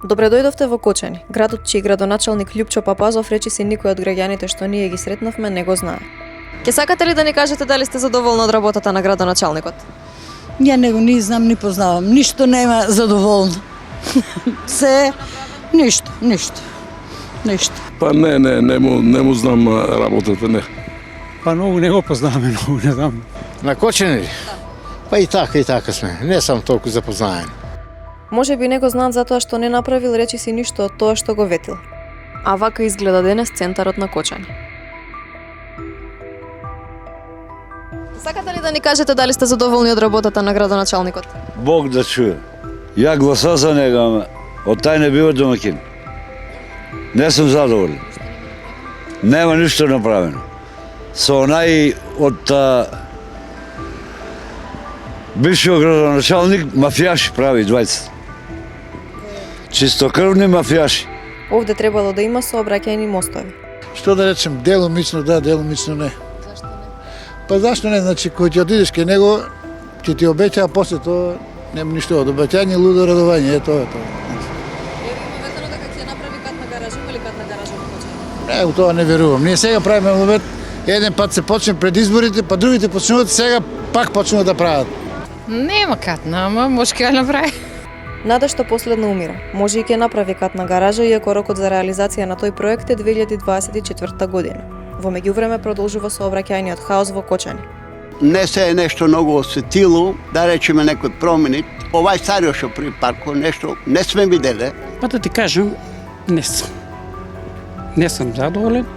Добре дојдовте во Кочани, градот чиј градоначалник Љупчо Папазов речиси никој од граѓаните што ние ги сретнавме не го знае. Ке сакате ли да ни кажете дали сте задоволни од работата на градоначалникот? Ја него не знам, ни познавам. Ништо нема задоволно. Се, ништо. Па не му знам работата, не. Па многу не го познаваме, многу не знам. На Кочани ли? Па и така сме. Не сам толку запознаен. Може би не го знаат затоа што не направил речиси ништо од тоа што го ветил. А вака изгледа денес центарот на Кочани. Сакате ли да ни кажете дали сте задоволни од работата на градоначалникот? Бог да чуе. Ја гласа за него, ама од тај не бива домакин. Не сум задоволен. Нема ништо направено. Со онај од бившиот градоначалник мафијаши прави двајца. Чистокрвни мафијаши. Овде требало да има сообраќајни мостови. Што да речем, делумично да, делумично не. Зашто не? Па зашто не? Значи, кој ќе одидеш кај него, ќе ти обеќа, а после тоа нема ништо од обеќање, лудо радување, тоа е тоа. Еве има ветено дека ќе направи катна гаража, има ли катна гаража во Кочани? У тоа не верувам. Ние сега правиме ловет, еден пат се почне пред изборите, па другите почнуваат, сега пак почнуваат да прават. Нема катна, ама може ќе ја направи. Нада што последно умира. Може и ќе направи катна гаража, иако рокот за реализација на тој проект е 2024 година. Во меѓувреме продолжува сообраќајниот хаос во Кочани. Не се е нешто многу осветило, да речеме некои промени. Овај стариот што при парко нешто не сме виделе. Па да ти кажам, не сум. Не сум задоволен.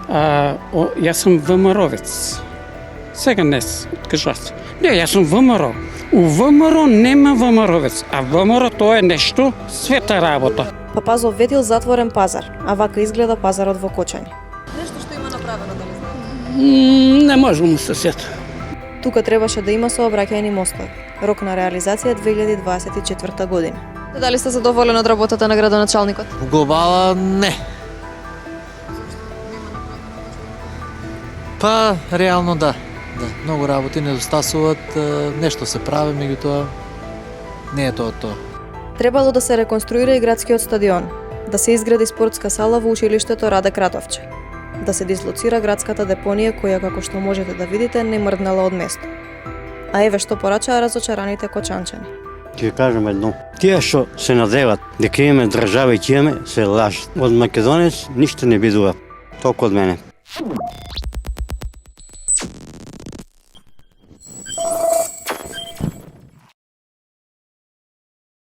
Јас сум ВМРО-вец. Сега не кажат. Не, јас сум ВМРО. У ВМРО нема ВМРО-вец, а ВМРО тоа е нешто света работа. Папазов ветил затворен пазар, а вака изгледа пазарот во Кочани. Нешто што има направено, дали знаете? Не можам да се сетам. Тука требаше да има сообраќајни мостови. Рок на реализација 2024 година. Дали сте задоволен од работата на градоначалникот? В глобала не. Па, реално да. Многу работи недостасуваат, нешто се прави, меѓутоа не е тоа. Требало да се реконструира и градскиот стадион, да се изгради спортска сала во училиштето Раде Кратовче, да се дислоцира градската депонија која, како што можете да видите, не мрднала од место. А еве што порачаа разочараните кочанчани. Ќе кажам едно. Тие што се надеват дека имаме држава и ќе имаме, се лажат. Од македонец ништо не бидува. Толку од мене.